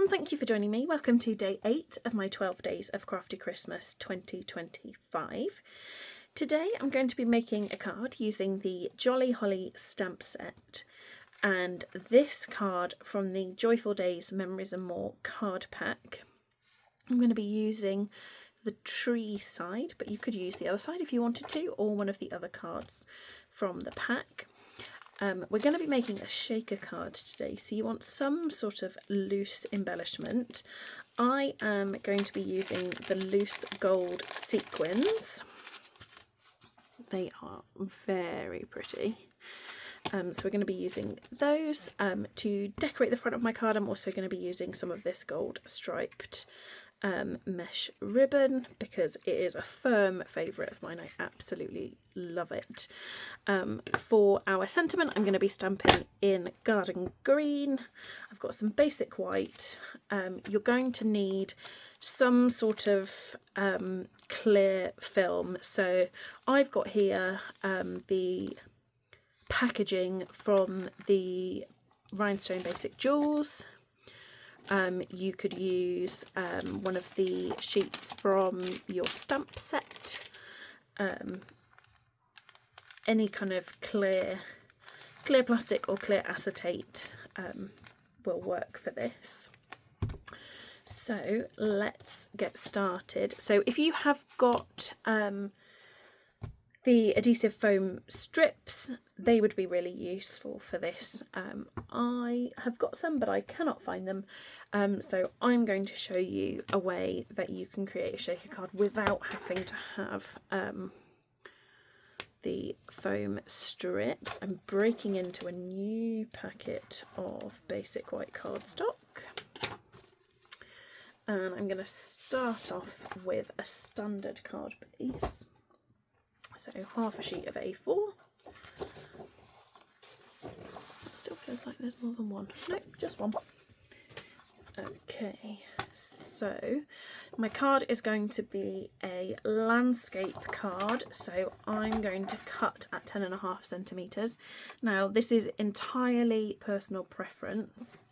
everyone, thank you for joining me. Welcome to day 8 of my 12 days of Crafty Christmas 2025. Today I'm going to be making a card using the Jolly Holly stamp set and this card from the Joyful Days Memories and More card pack. I'm going to be using the tree side, but you could use the other side if you wanted to, or one of the other cards from the pack. We're going to be making a shaker card today, so you want some sort of loose embellishment. I am going to be using the loose gold sequins. They are very pretty. So we're going to be using those to decorate the front of my card. I'm also going to be using some of this gold striped mesh ribbon because it is a firm favourite of mine. I absolutely love it. For our sentiment, I'm going to be stamping in garden green. I've got some basic white. You're going to need some sort of clear film. So I've got here the packaging from the Rhinestone Basic Jewels. You could use one of the sheets from your stamp set. Any kind of clear plastic or clear acetate will work for this. So let's get started. So if you have got the adhesive foam strips, they would be really useful for this. I have got some, but I cannot find them. So I'm going to show you a way that you can create a shaker card without having to have the foam strips. I'm breaking into a new packet of basic white cardstock. And I'm going to start off with a standard card base. So half a sheet of A4. It still feels like there's more than one. Nope, just one. Okay, so my card is going to be a landscape card. So I'm going to cut at 10.5 centimetres. Now this is entirely personal preference.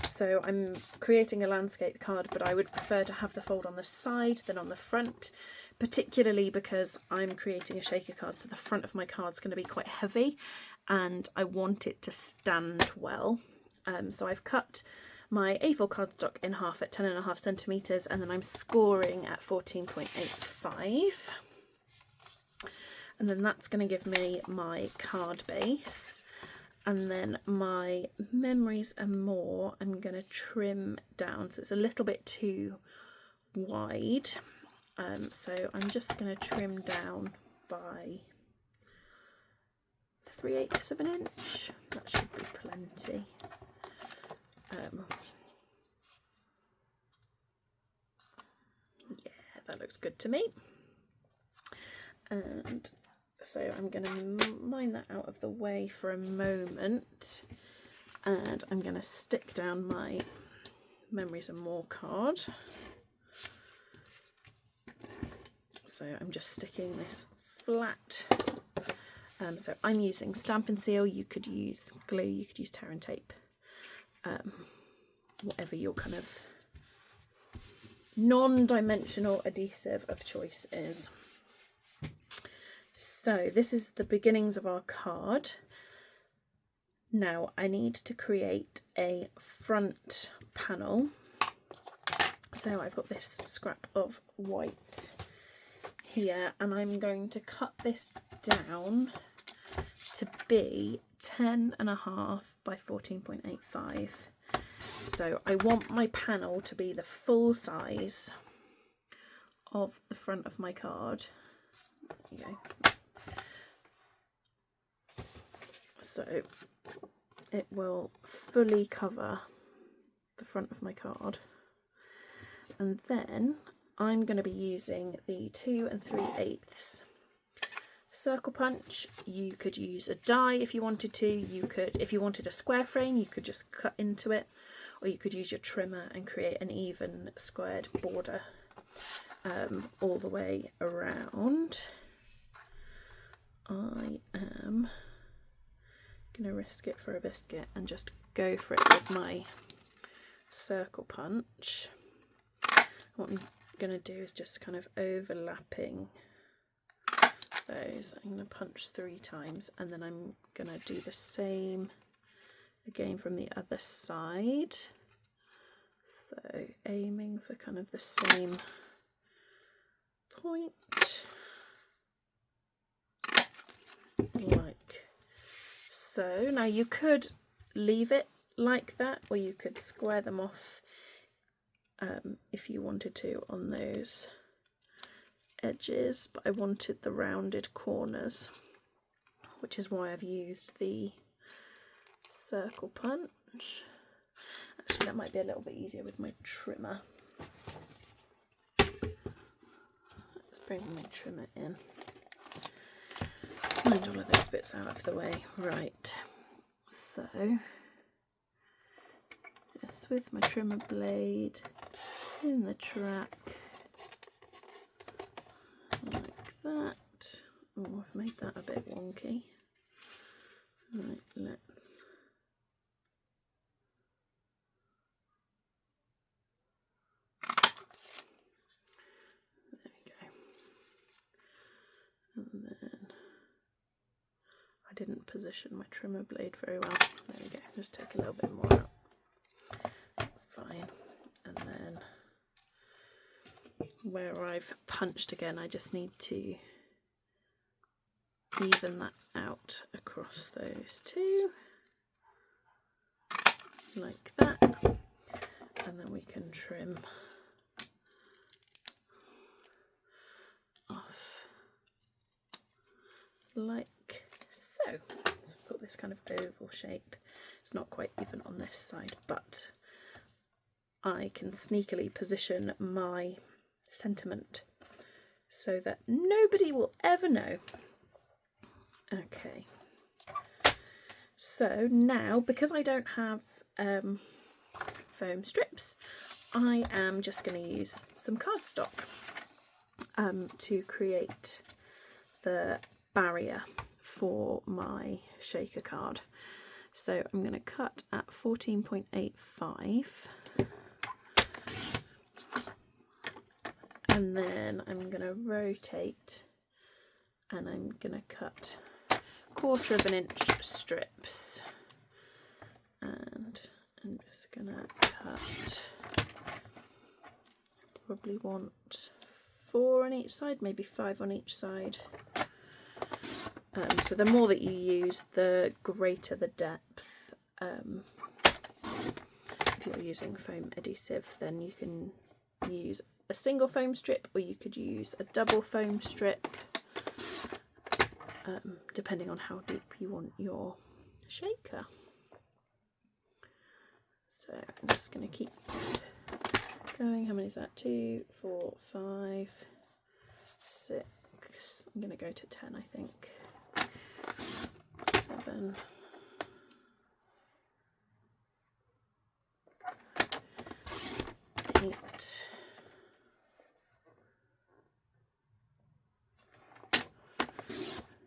So I'm creating a landscape card, but I would prefer to have the fold on the side than on the front, particularly because I'm creating a shaker card, so the front of my card is going to be quite heavy and I want it to stand well. So I've cut my A4 cardstock in half at 10.5 centimetres and then I'm scoring at 14.85. And then that's going to give me my card base. And then my Memories and More, I'm going to trim down, so it's a little bit too wide. So I'm just going to trim down by 3/8 of an inch. That should be plenty. Yeah, that looks good to me. And so I'm going to mine that out of the way for a moment, and I'm going to stick down my Memories and More card. So I'm just sticking this flat. So I'm using Stampin' Seal. You could use glue, you could use tear and tape, whatever your kind of non-dimensional adhesive of choice is. So this is the beginnings of our card. Now I need to create a front panel. So I've got this scrap of white here and I'm going to cut this down to be 10.5 by 14.85. So I want my panel to be the full size of the front of my card. There you go. So it will fully cover the front of my card. And then I'm going to be using the 2 3/8 circle punch. You could use a die if you wanted to. You could, if you wanted a square frame, you could just cut into it, or you could use your trimmer and create an even squared border all the way around. I am going to risk it for a biscuit and just go for it with my circle punch. What I'm going to do is just kind of overlapping those. I'm going to punch 3 times, and then I'm going to do the same again from the other side. So aiming for kind of the same point, like so. Now you could leave it like that, or you could square them off if you wanted to on those edges, but I wanted the rounded corners, which is why I've used the circle punch. Actually, that might be a little bit easier with my trimmer. Let's bring my trimmer in. Find all of those bits out of the way. Right, so just with my trimmer blade in the track, like that. Oh, I've made that a bit wonky. Right, let's and then I didn't position my trimmer blade very well. There we go, just take a little bit more out. That's fine. And then where I've punched again, I just need to even that out across those two, like that. And then we can trim off like so. So I've got this kind of oval shape. It's not quite even on this side, but I can sneakily position my sentiment so that nobody will ever know. Okay, so now because I don't have foam strips, I am just going to use some cardstock to create the barrier for my shaker card. So I'm going to cut at 14.85, and then I'm going to rotate, and I'm going to cut 1/4 of an inch strips, and I'm just going to cut, probably want 4 on each side, maybe 5 on each side. So the more that you use, the greater the depth. If you're using foam adhesive, then you can use a single foam strip, or you could use a double foam strip, depending on how deep you want your shaker. So I'm just going to keep going. How many is that? 2, 4, 5, 6. I'm going to go to 10, I think. 7. 8.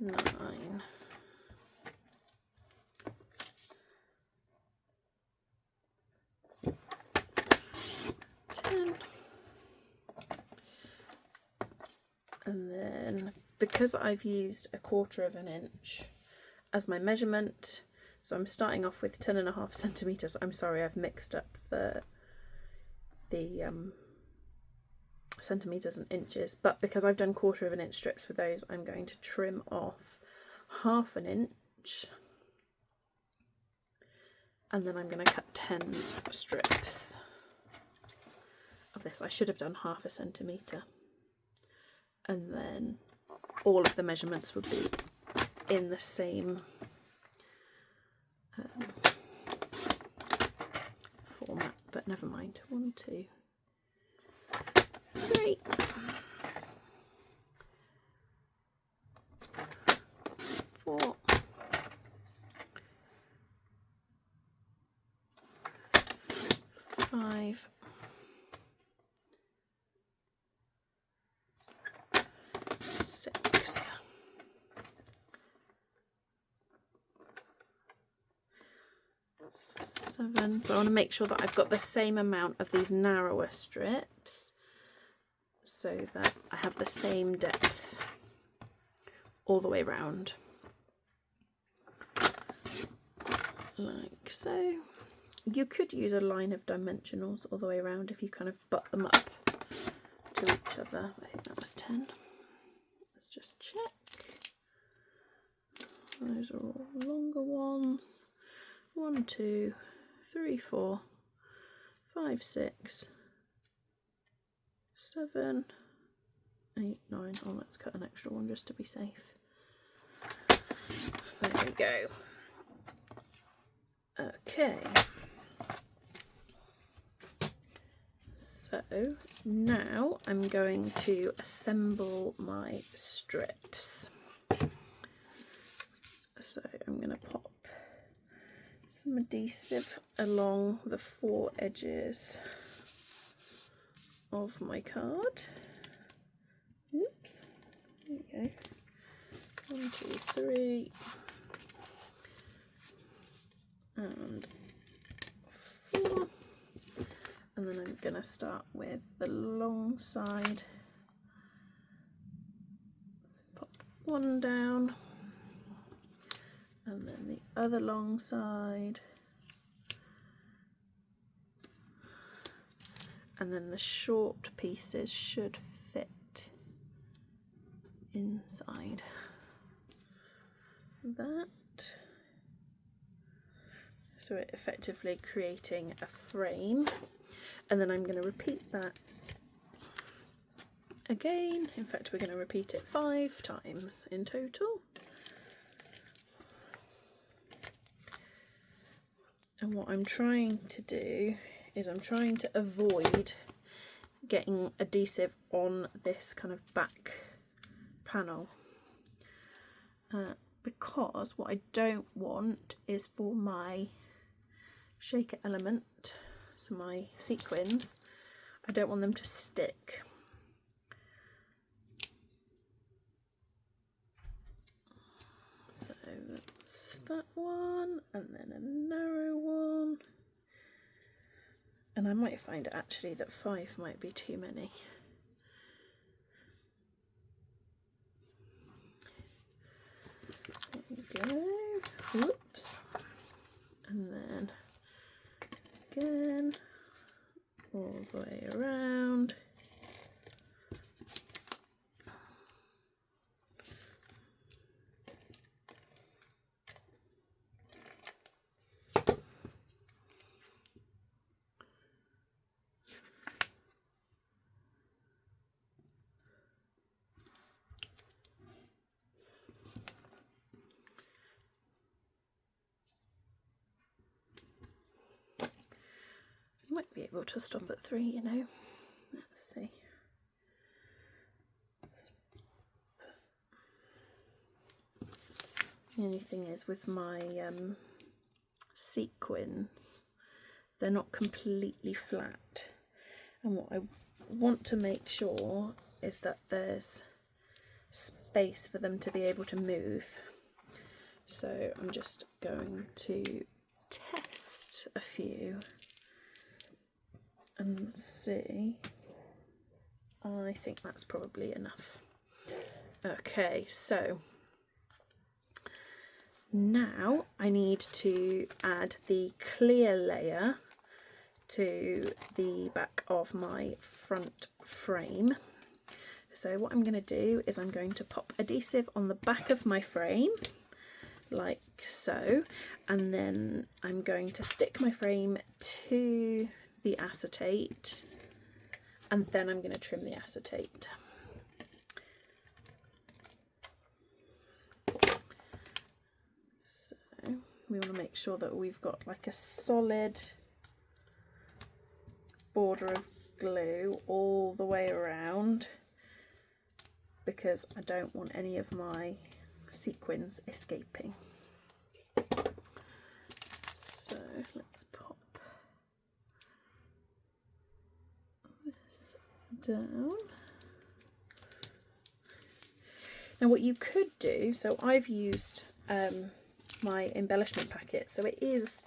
9. 10. And then, because I've used 1/4 of an inch as my measurement, so I'm starting off with 10.5 centimeters. I'm sorry, I've mixed up the centimeters and inches, but because I've done 1/4 of an inch strips with those, I'm going to trim off 1/2 an inch, and then I'm going to cut 10 strips of this. I should have done 1/2 centimeter, and then all of the measurements would be in the same format, but never mind. 1, 2, 3. 4. 5. 6. 7. 7. So I want to make sure that I've got the same amount of these narrower strips so that I have the same depth all the way round, like so. You could use a line of dimensionals all the way around if you kind of butt them up to each other. I think that was 10. Let's just check. Those are all longer ones. 1, 2, 3, 4, 5, 6, 7, 8, 9. Oh, let's cut an extra one just to be safe. There we go. Okay. So now I'm going to assemble my strips. So I'm going to pop some adhesive along the 4 edges of my card. Oops. There we go. 1, 2, 3. And 4. And then I'm going to start with the long side. Let's pop one down, and then the other long side, and then the short pieces should fit inside that. So it effectively creating a frame. And then I'm going to repeat that again. In fact, we're going to repeat it 5 times in total. And what I'm trying to do is I'm trying to avoid getting adhesive on this kind of back panel. Because what I don't want is for my shaker element, so my sequins, I don't want them to stick. So that's that one, and then a narrow one. And I might find actually that 5 might be too many. There we go. Whoops. And then again, all the way around. Might be able to stop at 3, you know. Let's see. The only thing is with my sequins, they're not completely flat. And what I want to make sure is that there's space for them to be able to move. So I'm just going to test a few and see. I think that's probably enough. Okay, so now I need to add the clear layer to the back of my front frame. So what I'm going to do is I'm going to pop adhesive on the back of my frame like so, and then I'm going to stick my frame to the acetate, and then I'm going to trim the acetate. So we want to make sure that we've got like a solid border of glue all the way around, because I don't want any of my sequins escaping. So let's pop this down. Now what you could do, so I've used my embellishment packet, so it is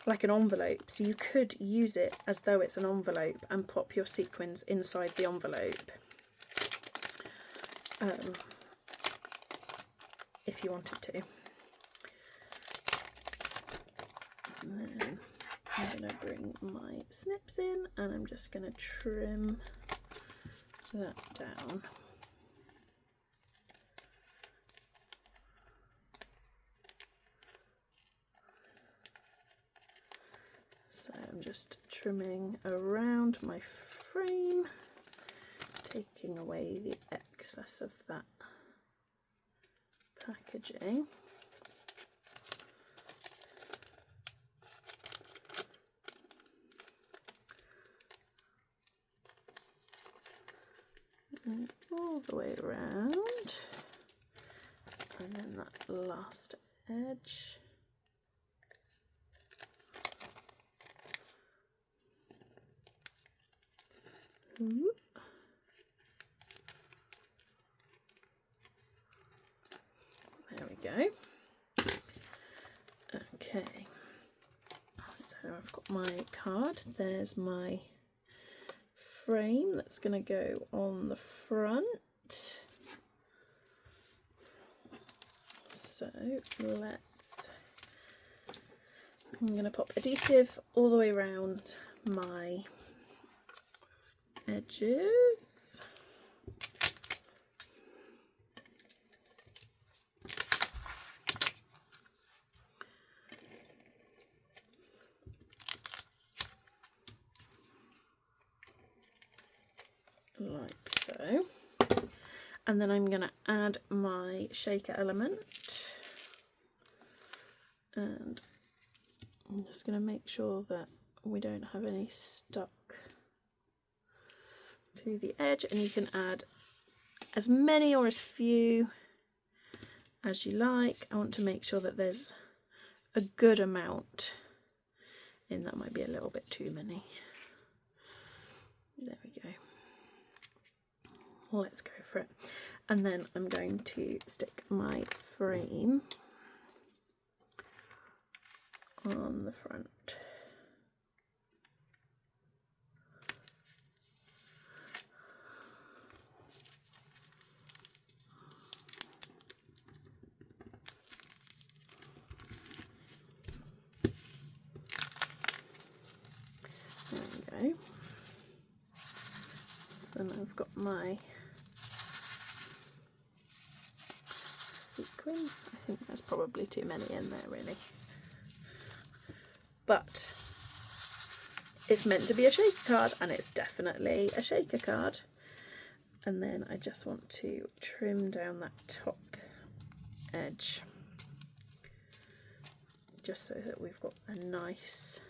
like an envelope, so you could use it as though it's an envelope and pop your sequins inside the envelope if you wanted to. And then I'm going to bring my snips in and I'm just going to trim that down. So I'm just trimming around my frame, taking away the excess of that packaging. And all the way around, and then that last edge. Ooh. There we go. Okay, so I've got my card. There's my frame that's going to go on the front. So I'm going to pop adhesive all the way around my edges. Like so. And then I'm going to add my shaker element. And I'm just going to make sure that we don't have any stuck to the edge, and you can add as many or as few as you like. I want to make sure that there's a good amount in. That might be a little bit too many. There we go. Let's go for it. And then I'm going to stick my frame on the front. There we go. So then I've got my sequins. I think there's probably too many in there really. But it's meant to be a shaker card, and it's definitely a shaker card. And then I just want to trim down that top edge, just so that we've got a nice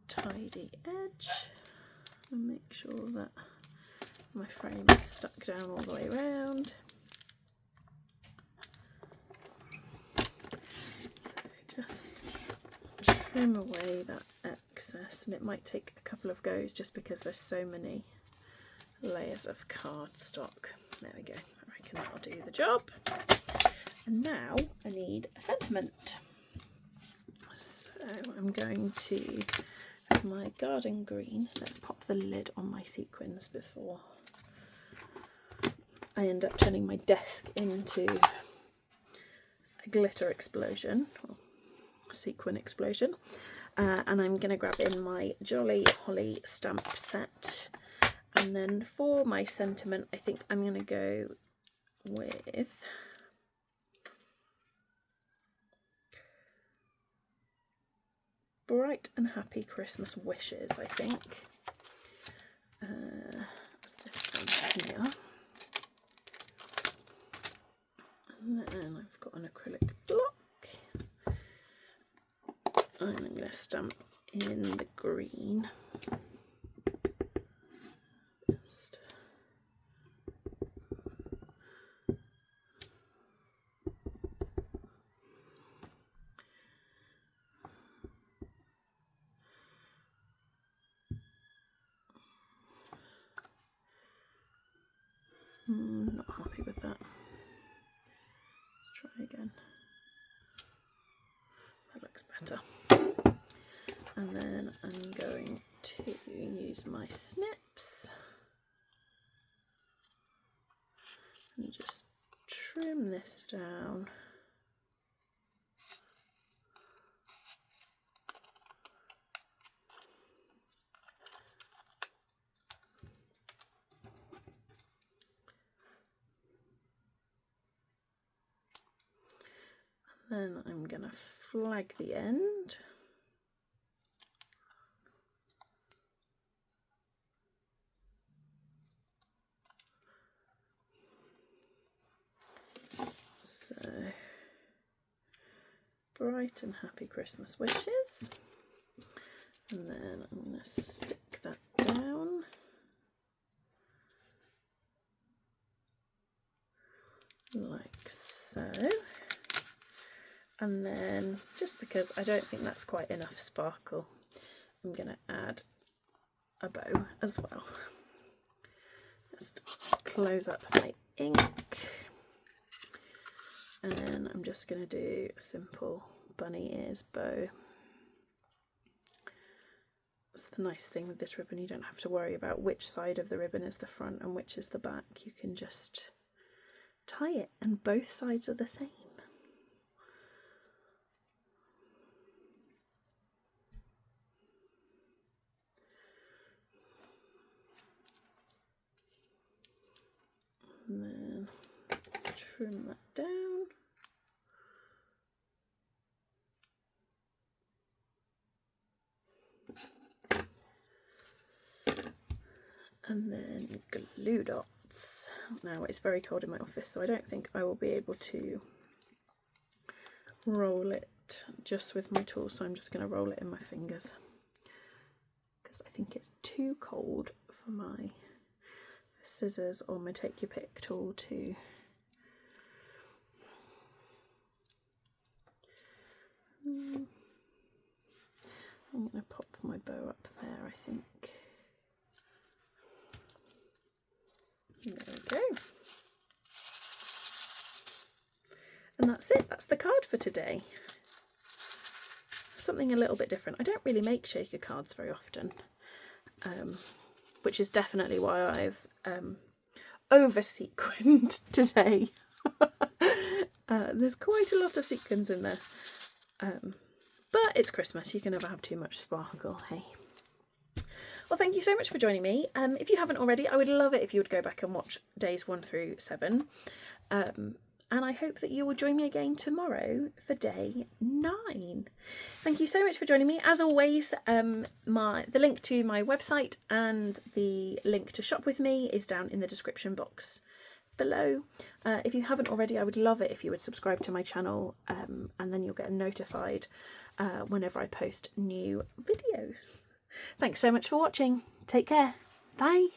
tidy edge, and make sure that my frame is stuck down all the way around. So just trim away that excess, and it might take a couple of goes just because there's so many layers of cardstock. There we go, I reckon that'll do the job. And now I need a sentiment. So I'm going to have my garden green. Let's pop the lid on my sequins before I end up turning my desk into a glitter explosion, or sequin explosion. And I'm going to grab in my Jolly Holly stamp set. And then for my sentiment, I think I'm going to go with Bright and Happy Christmas Wishes, I think. That's this one here. And then I've got an acrylic block. And I'm going to stamp in the green. Just not happy with that. Let's try again. And then I'm going to use my snips and just trim this down. Then I'm going to flag the end. So, bright and happy Christmas wishes. And then I'm going to stick that down. Like so. And then, just because I don't think that's quite enough sparkle, I'm going to add a bow as well. Just close up my ink. And I'm just going to do a simple bunny ears bow. That's the nice thing with this ribbon, you don't have to worry about which side of the ribbon is the front and which is the back. You can just tie it and both sides are the same. And then let's trim that down. And then glue dots. Now it's very cold in my office, so I don't think I will be able to roll it just with my tool, so I'm just going to roll it in my fingers because I think it's too cold for my scissors or my take your pick tool to I'm going to pop my bow up there, I think. There we go. And that's it, that's the card for today. Something a little bit different. I don't really make shaker cards very often, which is definitely why I've over sequined today. There's quite a lot of sequins in there, but it's Christmas, you can never have too much sparkle, hey. Well, thank you so much for joining me. If you haven't already, I would love it if you would go back and watch days 1 through 7. And I hope that you will join me again tomorrow for day 9. Thank you so much for joining me. As always, the link to my website and the link to shop with me is down in the description box below. If you haven't already, I would love it if you would subscribe to my channel, and then you'll get notified whenever I post new videos. Thanks so much for watching. Take care. Bye.